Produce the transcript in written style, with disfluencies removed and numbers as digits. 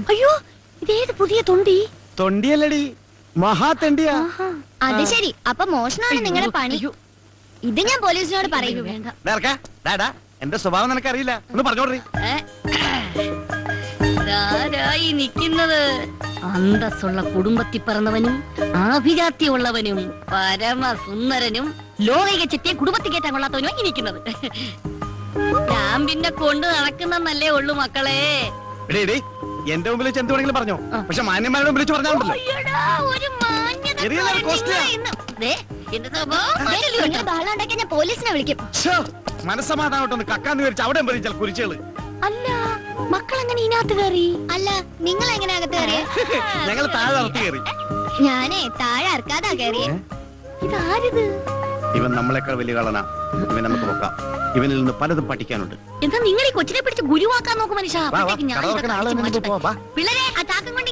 അയ്യോ ഇതേത് പുതിയ തൊണ്ടി? തൊണ്ടിയല്ലടി, മഹാതെണ്ടിയാ. അത് ശരി, അപ്പൊ മോഷണമാണ് നിങ്ങളുടെ പണി. ഇത് ഞാൻ പോലീസിനോട് പറയൂ. എന്റെ സ്വഭാവം നിനക്കറിയില്ല, ഒന്ന് പറഞ്ഞോടറി. നിക്കുന്നത് അന്തസ്സുള്ള കുടുംബത്തിൽ പിറന്നവനും ആഭിജാത്യമുള്ളവനും പരമസുന്ദരനും ലോകിക ചെത്തിയ കുടുംബത്തിൽ കയറ്റാൻ കൊള്ളാത്തവനും ഇരിക്കുന്നത്. ഞാൻ പിന്നെ കൊണ്ട് നടക്കുന്നല്ലേ ഉള്ളു മക്കളെ. എന്റെ മുമ്പിൽ വെച്ച് എന്ത് വേണമെങ്കിലും പറഞ്ഞോ, പക്ഷെ മാന്യന്മാരുടെ മുമ്പിൽ വെച്ച് പറഞ്ഞാണ്ടല്ലോ. ഞാൻ പോലീസിനെ വിളിക്കും. മനസ്സമാധാനോട്ടൊന്ന് കക്കാന്ന് വിചാരിച്ചു അവിടെ പറിച്ചാൽ കുരിച്ചുകള്. അല്ല മക്കൾ എങ്ങനെ ഇതിനകത്ത് കയറി? അല്ല നിങ്ങൾ എങ്ങനെ അകത്ത് കയറിയ? ഞങ്ങൾ താഴെ അകത്ത് കയറി. ഞാനേ താഴെ അറക്കാതാ കയറിയ. ഇതാരിത്? ഇവൻ നമ്മളെക്കാൾ വലിയ കളനാ. ഇവൻ നമുക്ക് നോക്കാം. ഇവനിൽ നിന്ന് പലതും പഠിക്കാനുണ്ട്. എന്താ നിങ്ങൾ ഈ കൊച്ചിനെ പിടിച്ച് ഗുരുവാക്കാൻ നോക്കും മനുഷ്യ. വാ, വാ, കട തുറക്കുന്ന ആളെ നിന്ന് പോ, വാ. പിള്ളേരെ ആ ചാക്കം കൊണ്ട്